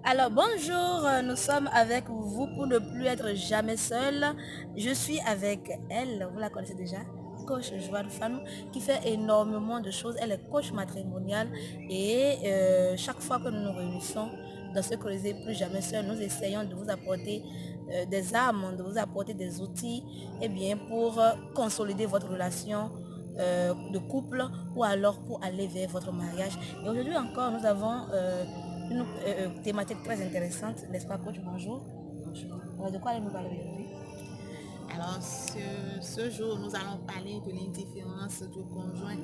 Alors bonjour, nous sommes avec vous pour ne plus être jamais seul. Je suis avec elle, vous la connaissez déjà, coach Joanne Fanou, qui fait énormément de choses. Elle est coach matrimoniale et chaque fois que nous nous réunissons dans ce creuset plus jamais seul, nous essayons de vous apporter des armes, de vous apporter des outils et bien pour consolider votre relation de couple ou alors pour aller vers votre mariage. Et aujourd'hui encore, nous avons une thématique très intéressante, n'est-ce pas, coach? Bonjour. Bonjour. De quoi allons-nous parler aujourd'hui? Alors, ce jour, nous allons parler de l'indifférence du conjoint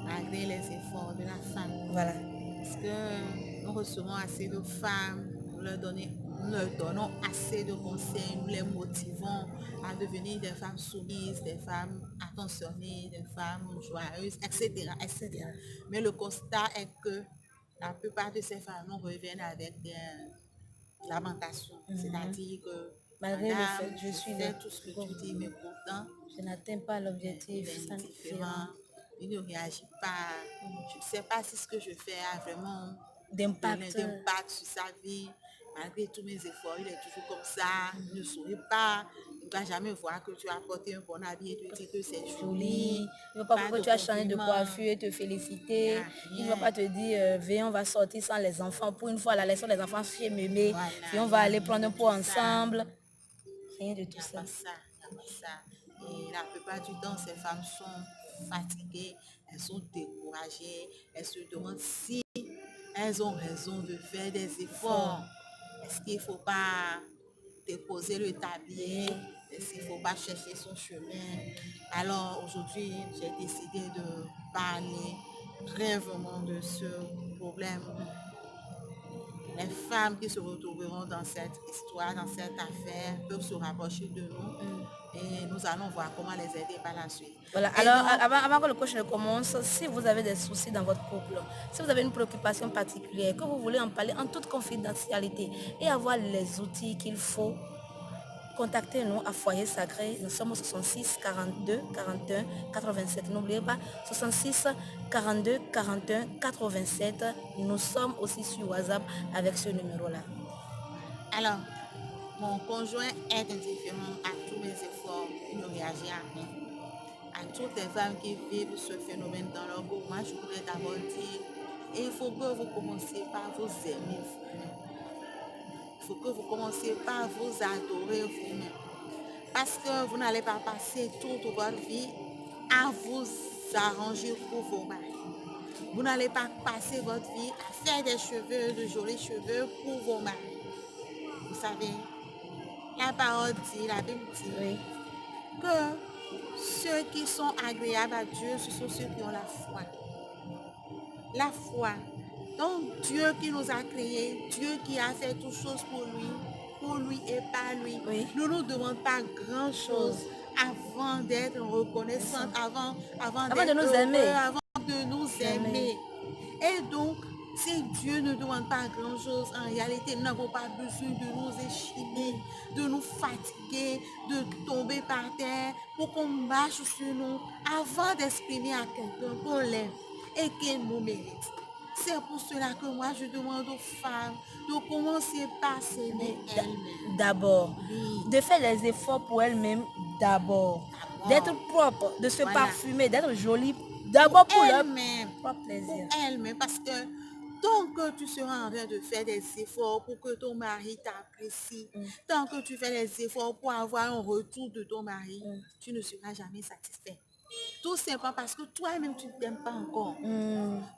malgré les efforts de la femme. Voilà. Est-ce que nous recevons assez de femmes, nous leur donnons assez de conseils, nous les motivons à devenir des femmes soumises, des femmes attentionnées, des femmes joyeuses, etc., etc. Mais le constat est que la plupart de ces femmes nous reviennent avec des lamentations, c'est-à-dire que Malgré le fait madame, que je je suis fais tout ce que le... tu dis, mais pourtant, Je n'atteins pas il l'objectif. est Ça ne fait rien. indifférent, il ne réagit pas. Je ne sais pas si ce que je fais a vraiment D'impact. d'impact sur sa vie. Malgré tous mes efforts, il est toujours comme ça, il ne sourit pas, il ne va jamais voir que tu as porté un bon habit et te dire que c'est Joli. joli, Il ne va pas pas que de tu as changé de compliments, coiffure et te il n'y féliciter. a Il ne va rien. pas te dire, viens, on va sortir sans les enfants. Pour une fois, à la leçon des enfants chez mémé. Voilà, Viens, on il va n'y a aller rien prendre de un pot tout ça. ensemble. Rien de Il n'y tout a ça. pas ça, il n'y a pas ça. Et la plupart du temps, ces femmes sont fatiguées, elles sont découragées, elles se demandent si elles ont raison de faire des Fort. efforts. Est-ce qu'il ne faut pas déposer le tablier? Est-ce qu'il ne faut pas chercher son chemin? Alors aujourd'hui, j'ai décidé de parler brièvement de ce problème. Les femmes qui se retrouveront dans cette histoire, dans cette affaire, peuvent se rapprocher de nous et nous allons voir comment les aider par la suite. Voilà, Et alors donc, avant que le coach ne commence, si vous avez des soucis dans votre couple, si vous avez une préoccupation particulière, que vous voulez en parler en toute confidentialité et avoir les outils qu'il faut, contactez-nous à Foyer Sacré. Nous sommes au 66 42 41 87. N'oubliez pas, 66 42 41 87. Nous sommes aussi sur WhatsApp avec ce numéro-là. alors, mon conjoint est indifférent à tous mes efforts, il ne réagit à rien. À toutes les femmes qui vivent ce phénomène dans leur couple, moi je voudrais d'abord dire, il faut que vous commenciez par vous aimer vous-même. Il faut que vous commenciez par vous adorer vous-même. Parce que vous n'allez pas passer toute votre vie à vous arranger pour vos maris. Vous n'allez pas passer votre vie à faire des cheveux, de jolis cheveux pour vos maris. Vous savez, la parole dit, la Bible dit Oui. que ceux qui sont agréables à Dieu, ce sont ceux qui ont la foi. La foi. Donc Dieu qui nous a créés, Dieu qui a fait toutes choses pour lui et par lui, Oui. ne nous demande pas grand-chose avant d'être reconnaissante, avant Avant de d'être nous heureux, aimer. avant de nous aimer. Et donc, si Dieu ne demande pas grand-chose, en réalité, nous n'avons pas besoin de nous échiner, de nous fatiguer, de tomber par terre pour qu'on marche sur nous avant d'exprimer à quelqu'un qu'on l'aime et qu'il nous mérite. C'est pour cela que moi, je demande aux femmes de commencer par s'aimer elles-mêmes. D'abord, Oui, de faire les efforts pour elle-même d'abord, d'être d'abord. propre, de se Voilà. parfumer, d'être jolie Pour d'abord pour leur elle-même. propre Pour plaisir. elle-même. Parce que tant que tu seras en train de faire des efforts pour que ton mari t'apprécie, tant que tu fais les efforts pour avoir un retour de ton mari, tu ne seras jamais satisfait. Tout simplement parce que toi-même, tu ne t'aimes pas encore.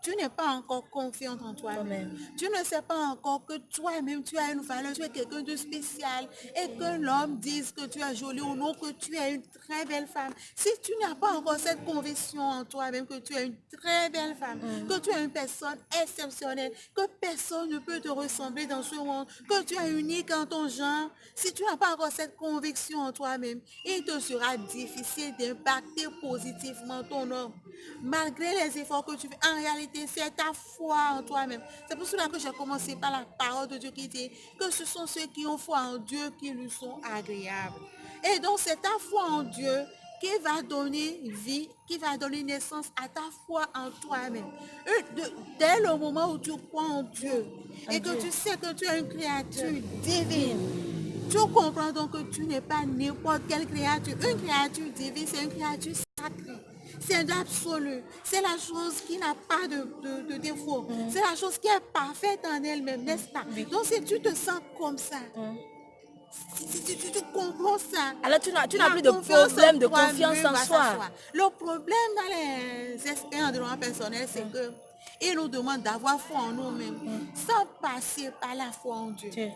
Tu n'es pas encore confiante en toi-même. Tu ne sais pas encore que toi-même, tu as une valeur, tu es quelqu'un de spécial. Et que l'homme dise que tu es jolie ou non, que tu es une très belle femme. Si tu n'as pas encore cette conviction en toi-même que tu es une très belle femme, que tu es une personne exceptionnelle, que personne ne peut te ressembler dans ce monde, que tu es unique en ton genre, si tu n'as pas encore cette conviction en toi-même, il te sera difficile d'impacter positivement ton homme. Malgré les efforts que tu fais, en réalité, c'est ta foi en toi-même. C'est pour cela que j'ai commencé par la parole de Dieu qui dit que ce sont ceux qui ont foi en Dieu qui lui sont agréables. Et donc, c'est ta foi en Dieu va donner vie, qui va donner naissance à ta foi en toi-même. Dès le moment où tu crois en Dieu et que Dieu. tu sais que tu es une créature divine, Divine. tu comprends donc que tu n'es pas n'importe quelle créature. Une créature divine, c'est une créature sacrée. C'est l'absolu. C'est la chose qui n'a pas de défaut. C'est la chose qui est parfaite en elle-même, n'est-ce pas? Oui. Donc si tu te sens comme ça, si tu comprends ça, Alors tu n'as la plus de confiance problème en de confiance toi-même en va soi. s'asseoir. Le problème dans les expériences de développement personnel, c'est que ils nous demandent d'avoir foi en nous-mêmes sans passer par la foi en Dieu. Dieu.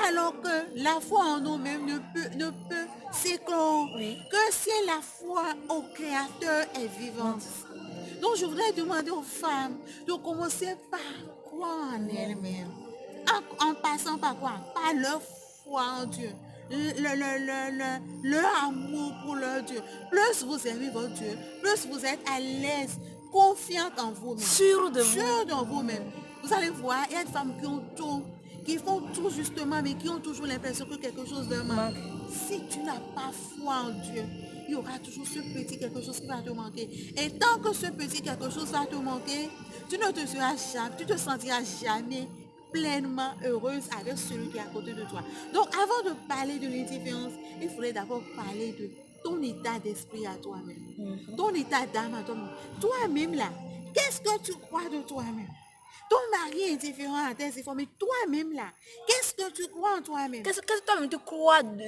Alors que la foi en nous-mêmes ne peut s'éclore Oui. que si la foi au Créateur est vivante. Donc je voudrais demander aux femmes de commencer par croire en elles-mêmes. En passant par quoi? Par leur foi en Dieu. Leur amour pour leur Dieu. Plus vous aimez votre Dieu, plus vous êtes à l'aise, confiante en vous-même. Sûr de vous. Sûr de vous-même. Vous allez voir, il y a des femmes qui ont tout, qui font tout justement, mais qui ont toujours l'impression que quelque chose leur manque. Si tu n'as pas foi en Dieu, il y aura toujours ce petit quelque chose qui va te manquer. Et tant que ce petit quelque chose va te manquer, tu ne te seras jamais, tu te sentiras jamais pleinement heureuse avec celui qui est à côté de toi. Donc, avant de parler de l'indifférence, il faudrait d'abord parler de ton état d'esprit à toi-même. Ton état d'âme à toi-même. Toi-même là, qu'est-ce que tu crois de toi-même? Ton mari est indifférent à tes efforts, mais toi-même là, qu'est-ce que tu crois en toi-même? Qu'est-ce que toi-même tu crois de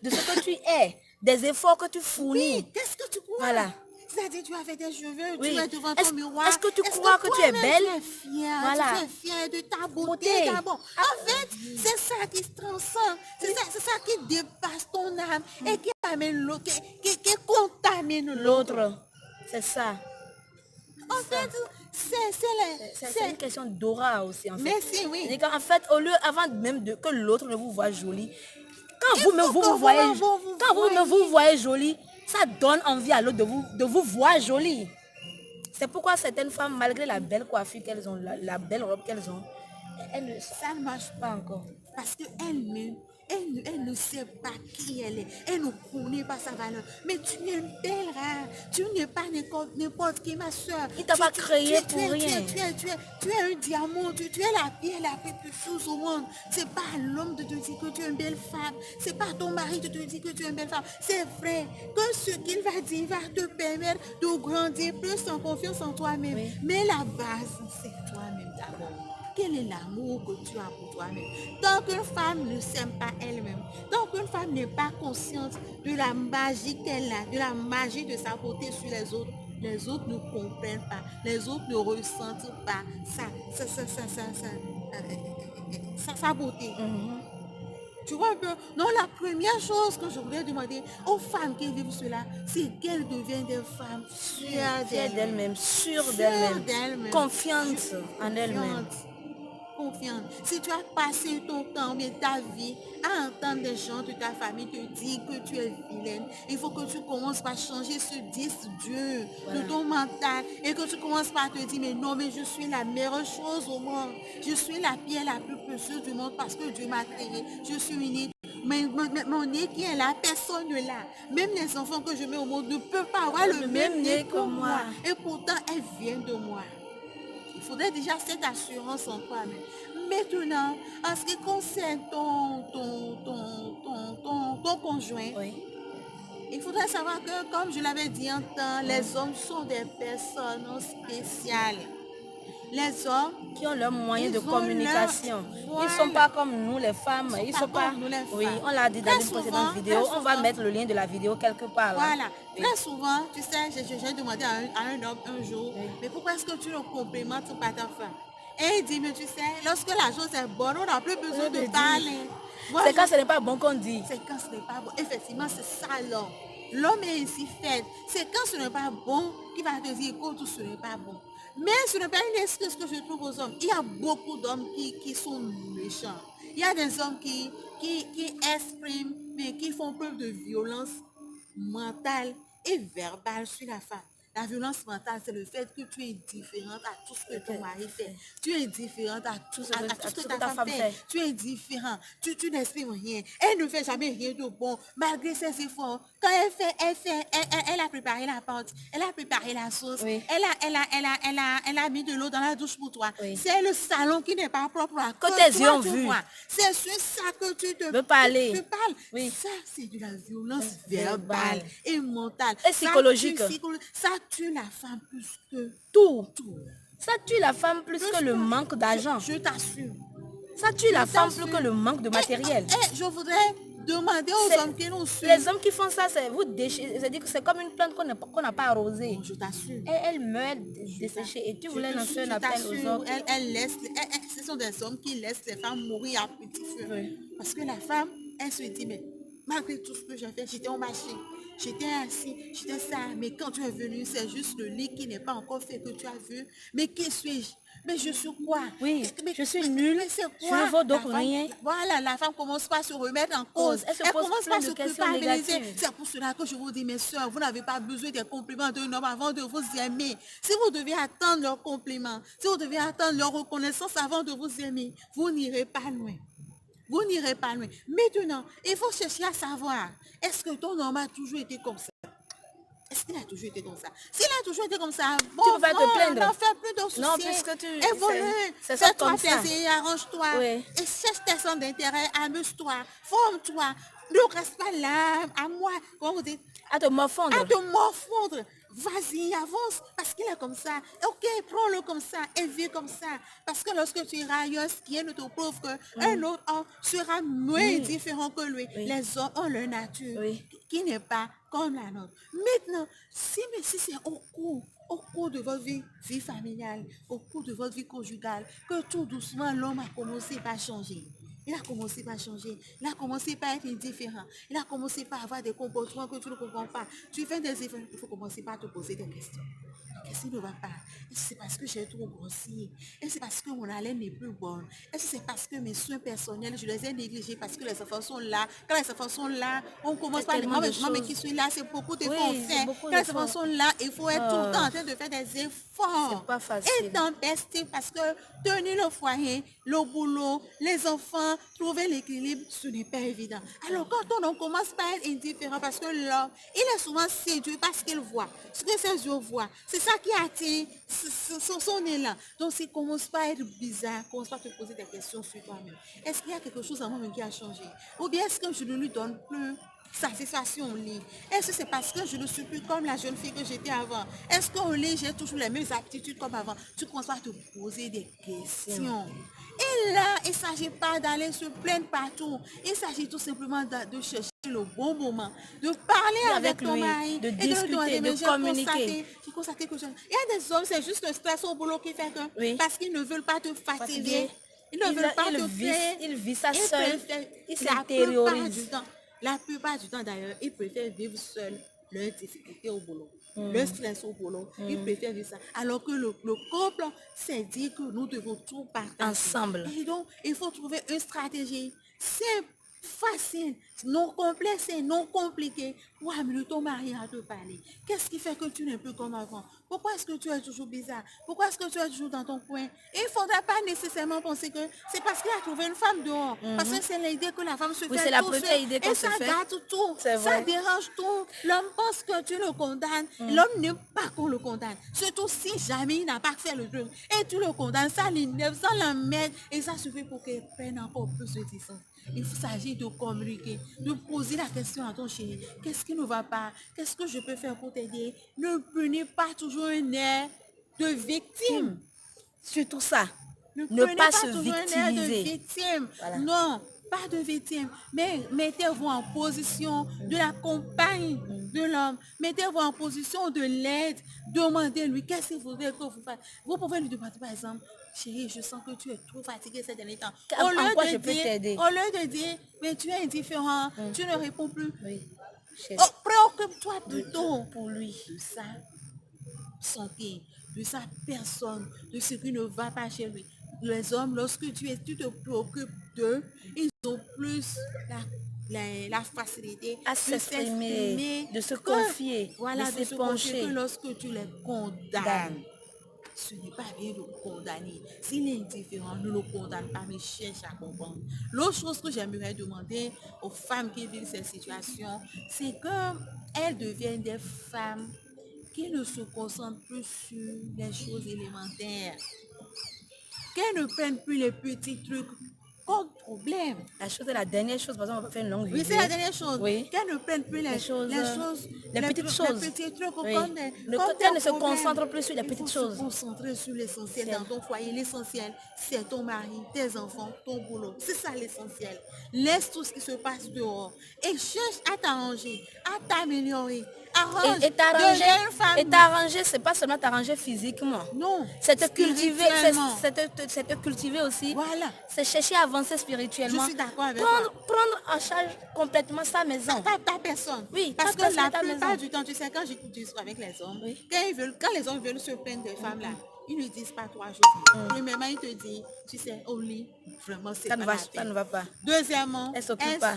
ce que tu es, des efforts que tu fournis? Oui, qu'est-ce que tu crois? Voilà. C'est-à-dire, tu as fait tes cheveux, Oui. tu es devant ton miroir. Est-ce que tu crois que tu es toi-même, belle? Tu es fière, Voilà. tu es fière de ta beauté. Beauté. En fait, c'est ça qui se transcende. C'est ça qui dépasse ton âme et qui amène l'autre, qui contamine l'autre. L'autre, c'est ça. En fait, C'est une question d'aura aussi, en fait. Merci, oui. C'est qu'en fait, au lieu, avant même que l'autre ne vous voit jolie, quand Il vous-même faut vous que vous voyez, vous quand vous-même voyez. vous voyez jolie, ça donne envie à l'autre de vous voir jolie. C'est pourquoi certaines femmes, malgré la belle coiffure qu'elles ont, la belle robe qu'elles ont, ça ne marche pas encore. Parce qu'elle-même, elle ne sait pas qui elle est. Elle ne connaît pas sa valeur. Mais tu es une belle rare. Tu n'es pas n'importe qui, ma soeur. Il t'a pas créé pour rien. Tu es un diamant. Tu es la pierre la plus précieuse au monde. C'est pas l'homme de te dire que tu es une belle femme. C'est pas ton mari de te dire que tu es une belle femme. C'est vrai que ce qu'il va dire va te permettre de grandir plus en confiance en toi-même. Oui. Mais la base, c'est toi-même d'abord. Quel est l'amour que tu as pour toi-même? Tant qu'une femme ne s'aime pas elle-même, tant qu'une femme n'est pas consciente de la magie qu'elle a, de la magie de sa beauté sur les autres ne comprennent pas, les autres ne ressentent pas sa beauté. Tu vois un peu? Donc la première chose que je voulais demander aux femmes qui vivent cela, c'est qu'elles deviennent des femmes Fière d'elle-même, sûre Sûre d'elle-même, d'elle-même. confiante en elle-même. Confiante. Si tu as passé ton temps, mais ta vie, à entendre des gens de ta famille te dire que tu es vilaine, il faut que tu commences par changer ce disque dur de ton mental et que tu commences par te dire, mais non, mais je suis la meilleure chose au monde. Je suis la pierre la plus précieuse du monde parce que Dieu m'a créée. Je suis unique. Mais mon nez qui est là, personne ne l'a. Même les enfants que je mets au monde ne peuvent pas avoir le même nez que moi. Et pourtant, elles viennent de moi. Il faudrait déjà cette assurance en toi. Maintenant, en ce qui concerne ton conjoint, Oui. il faudrait savoir que, comme je l'avais dit en temps, les hommes sont des personnes spéciales. Les hommes Qui ont leurs moyens de ils ont communication. leur- Ils ne sont pas comme nous les femmes. Ils sont pas. comme nous, les Oui, femmes. on l'a dit dans Très une souvent, précédente vidéo. très On va souvent. mettre le lien de la vidéo quelque part. Là. Voilà. Oui. Très souvent, tu sais, j'ai demandé à un homme un jour, mais pourquoi est-ce que tu ne complimentes pas ta femme? Et il dit, mais tu sais, lorsque la chose est bonne, on n'a plus besoin de parler. Moi, C'est quand ce n'est pas bon qu'on dit. C'est quand ce n'est pas bon. Effectivement, c'est ça l'homme. L'homme est ainsi fait. C'est quand ce n'est pas bon qu'il va te dire, écoute, ce n'est pas bon. Mais ce n'est pas une excuse que je trouve aux hommes. Il y a beaucoup d'hommes qui sont méchants. Il y a des hommes qui expriment, mais qui font preuve de violence mentale et verbale sur la femme. La violence mentale, c'est le fait que tu es différente à tout ce que ton mari fait. Tu es différente à tout ce que ta femme fait. Tu es différent. Tu n'exprimes rien. Elle ne fait jamais rien de bon, malgré ses efforts. Quand elle a préparé la pâte, elle a préparé la sauce, Oui. elle a mis de l'eau dans la douche pour toi. Oui. C'est le salon qui n'est pas propre à Que tes yeux toi, ont tu vu. vois. C'est sur ça que tu te Veux parler. tu parles. Oui. Ça, c'est de la violence Verbale. verbale et mentale. Et psychologique. Ça tue la femme plus que Tout. tout. Ça tue la femme plus que le manque d'argent. Je t'assure. Ça tue la femme t'assure. plus que le manque de matériel. Je voudrais demander aux hommes qui nous suivent. Les hommes qui font ça, c'est vous déchirer. C'est-à-dire que c'est comme une plante qu'on n'a pas arrosée. Je t'assure. Elle meurt desséchée. Et tu voulais lancer un appel aux hommes. Ce sont des hommes qui laissent les femmes mourir à petit feu. Oui. Parce que la femme, elle se dit, mais malgré tout ce que j'ai fait, j'étais au marché, j'étais assis, j'étais ça. Mais quand tu es venu, c'est juste le lit qui n'est pas encore fait que tu as vu. Mais qui suis-je? Mais je suis quoi? Oui, je suis nulle. Mais c'est Je quoi? ne vaux donc La femme- rien. Voilà, la femme commence pas à se remettre en cause. Elle se pose commence plein pas à de se questions culpabiliser. négatives. C'est pour cela que je vous dis, mes soeurs, vous n'avez pas besoin des compliments d'un homme avant de vous aimer. Si vous devez attendre leurs compliments, si vous devez attendre leur reconnaissance avant de vous aimer, vous n'irez pas loin. Vous n'irez pas loin. Maintenant, il faut chercher à savoir, est-ce que ton homme a toujours été comme ça? Est-ce qu'il a toujours été comme ça? S'il a toujours été comme ça, bon, Tu peux pas te plaindre. n'en fais plus de soucis. Non, puisque tu... Évolue. c'est ça Fais-toi comme ça. plaisir, arrange-toi. Oui. Et cherche tes centres d'intérêt, amuse-toi, forme-toi. Ne reste pas là, à moi, comment vous dites, À te morfondre. à te morfondre. Vas-y, avance, parce qu'il est comme ça. Ok, prends-le comme ça et vis comme ça. Parce que lorsque tu iras ailleurs, ce qui est ne te prouve qu'un autre homme sera moins différent que lui. Oui. Les hommes ont leur nature Oui. qui n'est pas comme la nôtre. Maintenant, si c'est au cours de votre vie familiale, au cours de votre vie conjugale, que tout doucement l'homme a commencé par changer. Il a commencé par changer. Il a commencé par être indifférent. Il a commencé par avoir des comportements que tu ne comprends pas. Tu fais des efforts. Il faut commencer par te poser des questions. Qu'est-ce qui ne va pas? Est-ce que c'est parce que j'ai trop grossi? Est-ce que c'est parce que mon haleine n'est plus bonne? Est-ce que c'est parce que mes soins personnels, je les ai négligés parce que les enfants sont là? Quand les enfants sont là, on commence par tellement demander, de moi, mais choses. qui suis là, c'est beaucoup d'efforts Oui, c'est faits. beaucoup Quand les enfants d'efforts. sont là, il faut être tout le temps en train de faire des efforts. C'est pas facile. Et tempestif parce que tenir le foyer, le boulot, les enfants, trouver l'équilibre, ce n'est pas évident. Alors quand on commence par être indifférent parce que l'homme, il est souvent séduit par ce qu'il voit, ce que ses yeux voient. C'est ça qui attire son élan. Donc s'il commence pas à être bizarre, commence pas à te poser des questions sur toi-même. Est-ce qu'il y a quelque chose en moi-même qui a changé? Ou bien est-ce que je ne lui donne plus satisfaction au lit? Est-ce que c'est parce que je ne suis plus comme la jeune fille que j'étais avant? Est-ce qu'au lit, j'ai toujours les mêmes aptitudes comme avant? Tu commences à te poser des questions. Et là, il ne s'agit pas d'aller se plaindre partout. Il s'agit tout simplement de chercher le bon moment, de parler avec ton lui, mari, de et discuter, lui demander, de mais communiquer. j'ai constaté que il y a des hommes, c'est juste le stress au boulot qui fait que, Oui. parce qu'ils ne veulent pas te fatiguer, Fatigué. ils ne veulent pas te vit, plaire. il vit ça Ils seul. préfèrent- Il la plupart du s'intériorise. temps, la plupart du temps d'ailleurs, ils préfèrent vivre seuls leurs difficultés au boulot, leur stress au boulot. Ils préfèrent vivre ça. Alors que le couple, c'est dire que nous devons tout partager. Ensemble. Et donc, il faut trouver une stratégie simple, facile, non complexe et non compliquée pour amener ton mari à te parler. Qu'est-ce qui fait que tu n'es plus comme avant? Pourquoi est-ce que tu es toujours bizarre? Pourquoi est-ce que tu es toujours dans ton coin? Et il ne faudrait pas nécessairement penser que c'est parce qu'il a trouvé une femme dehors. Parce que c'est l'idée que la femme se fait c'est la tout première seul. idée qu'on Et se ça fait. gâte tout. C'est Ça vrai. dérange tout. L'homme pense que tu le condamnes. L'homme n'aime pas qu'on le condamne. Surtout si jamais il n'a pas fait le truc. Et tu le condamnes, ça l'énerve, ça l'emmène. Et ça suffit pour qu'il prenne encore plus de distance. Il s'agit de communiquer, de poser la question à ton chéri. Qu'est-ce qui ne va pas? Qu'est-ce que je peux faire pour t'aider? Ne prenez pas toujours un air de victime. Surtout ça. Ne prenez pas se toujours un air de victimiser. victime. Voilà. Non, pas de victime. Mais mettez-vous en position de la compagne de l'homme. Mettez-vous en position de l'aide. Demandez-lui qu'est-ce qu'il faudrait que vous fassiez. Vous pouvez lui demander par exemple, chérie, je sens que tu es trop fatiguée ces derniers temps. En quoi je peux t'aider? Au lieu de dire, mais tu es indifférent, tu ne réponds plus. Oui. Oh, préoccupe-toi plutôt Pour lui. de sa santé, de sa personne, de ce qui ne va pas chez lui. Les hommes, lorsque tu te préoccupes d'eux, ils ont plus la facilité à de s'exprimer, s'exprimer, de se que, confier, de voilà, de se confier, que s'épancher. lorsque tu les condamnes, ce n'est pas bien de le condamner. S'il est indifférent, ne le condamne pas, mais cherche à comprendre. L'autre chose que j'aimerais demander aux femmes qui vivent cette situation, c'est qu'elles deviennent des femmes qui ne se concentrent plus sur les choses élémentaires, qu'elles ne prennent plus les petits trucs comme problème. La chose est la dernière chose, parce qu'on va faire une longue Oui, c'est vidéo. la dernière chose. Oui. Qu'elles ne prennent plus Les choses, les petites choses. les petits trucs Oui. comme des, Qu'elle ne se problèmes. concentre plus sur les Il petites faut choses. se concentrer sur l'essentiel C'est- dans ton foyer. L'essentiel, c'est ton mari, tes enfants, ton boulot. C'est ça l'essentiel. Laisse tout ce qui se passe dehors et cherche à t'arranger, à t'améliorer. Arrange. Et Deviens une femme. t'arranger, c'est pas seulement t'arranger physiquement. Non. C'est te cultiver, Spirituellement. c'est te cultiver aussi. Voilà. C'est chercher à avancer spirituellement. Je suis d'accord avec Prendre en charge complètement sa maison. ta personne. Oui, Parce ta que la personne, ta plupart maison. du temps, tu sais, quand j'écoute avec les hommes, Oui. quand les hommes veulent se plaindre des femmes là, ils ne disent pas trois choses. Premièrement, ils te disent, tu sais, au lit, vraiment, c'est Ça pas ne va, la ça peine. ne va pas. Deuxièmement, Elle s'occupe pas.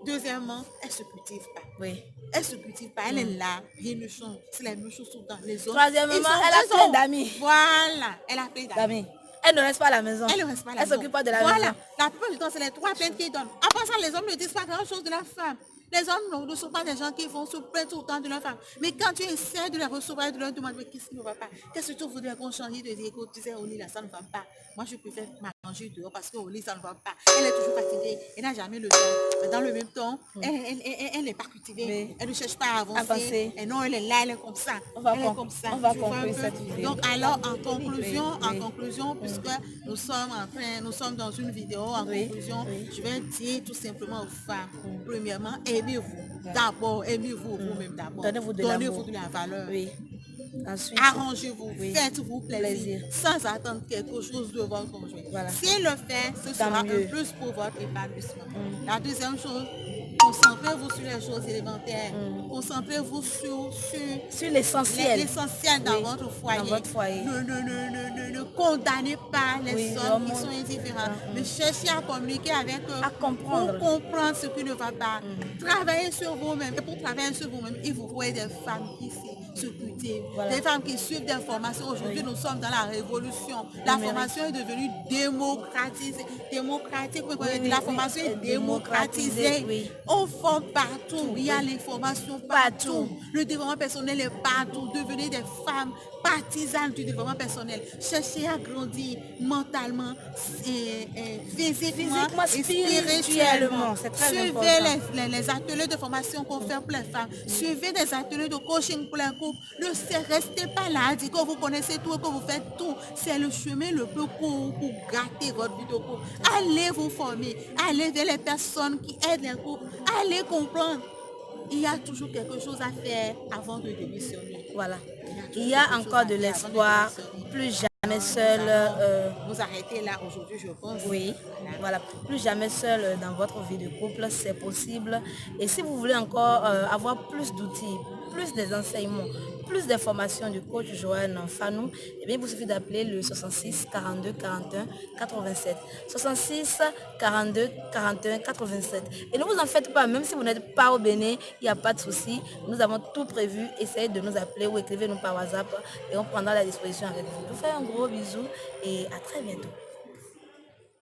Deuxièmement, elle se cultive pas. Oui. Elle se cultive pas, elle est là, rien ne change. C'est la même chose tout le temps. Les hommes. Troisièmement, ils sont- elle a ils plein sont- d'amis. Voilà, elle a plein d'amis. D'amis. Elle ne reste pas à la maison. Elle ne reste pas là. Elle s'occupe pas de la Voilà. maison. La plupart du temps, c'est les trois plaintes qu'ils donnent. Après ça, les hommes ne disent pas grand-chose de la femme. Les hommes ne sont pas des gens qui vont se plaindre tout le temps de leur femme. Mais quand tu essaies de les recevoir et de leur demander qu'est-ce qui ne va pas, qu'est-ce que tu voudrais qu'on change, ils te disent, écoute, tu sais, au lit, là, ça ne va pas. Moi, je préfère m'arranger dehors parce qu'au lit, ça ne va pas. Elle est toujours fatiguée. Elle n'a jamais le temps. Mais dans le même temps, elle n'est pas cultivée. Oui. Elle ne cherche pas à avancer. Avancer. Et non, elle est là, elle est comme ça. On va Elle est comme ça. on va Tu vois conclure un peu? cette vidéo. Donc, alors, en conclusion, Oui. puisque nous sommes dans une vidéo, en Oui. conclusion, Oui. je vais dire tout simplement aux femmes, premièrement, aimez-vous. D'abord, aimez-vous vous-même d'abord. Donnez-vous de l'amour. de la valeur. Oui. Ensuite, Arrangez-vous, Oui. faites-vous plaisir, Plaisir. sans attendre quelque chose de votre conjoint. Voilà. S'il le fait, ce Tant sera mieux. un plus pour votre épanouissement. La deuxième chose, concentrez-vous sur les choses élémentaires. Concentrez-vous sur l'essentiel. l'essentiel dans Oui, votre foyer. dans votre foyer. Ne condamnez pas les Oui, hommes qui l'homme- sont indifférents. Mais cherchez à communiquer avec eux À comprendre. pour comprendre ce qui ne va pas. Travaillez sur vous-même. Et pour travailler sur vous-même, il vous faut des femmes qui se cultivent. Voilà. Des femmes qui suivent des formations. Aujourd'hui, Oui. nous sommes dans la révolution. La Numérique. formation est devenue démocratisée. Démocratique, oui, Oui, la oui, formation oui. est démocratisée. Oui. On forme partout. Il y a oui. l'information Partout. partout. Le développement personnel est partout. Devenez des femmes partisanes du développement personnel. Cherchez à grandir mentalement, physiquement et spirituellement. C'est très Suivez important. les ateliers de formation qu'on fait pour les femmes. Suivez des ateliers de coaching pour les couples. Ne restez pas là à dire que vous connaissez tout et que vous faites tout. C'est le chemin le plus court pour gâter votre vie de couple. Allez vous former. Allez vers les personnes qui aident les couples. Allez comprendre. Il y a toujours quelque chose à faire avant de démissionner. Voilà. toujours Il y a quelque chose encore à de faire l'espoir. avant de démissionner. Plus jamais seul. Vous arrêtez là aujourd'hui, je pense. Oui, voilà. Plus jamais seul dans votre vie de couple, c'est possible. Et si vous voulez encore avoir plus d'outils, plus des enseignements, plus d'informations du coach Joanne Fanou, eh bien, il vous suffit d'appeler le 66 42 41 87. 66 42 41 87. Et ne vous en faites pas, même si vous n'êtes pas au Bénin, il n'y a pas de souci. Nous avons tout prévu. Essayez de nous appeler ou écrivez-nous par WhatsApp et on prendra la disposition avec vous. Je vous fais un gros bisou et à très bientôt.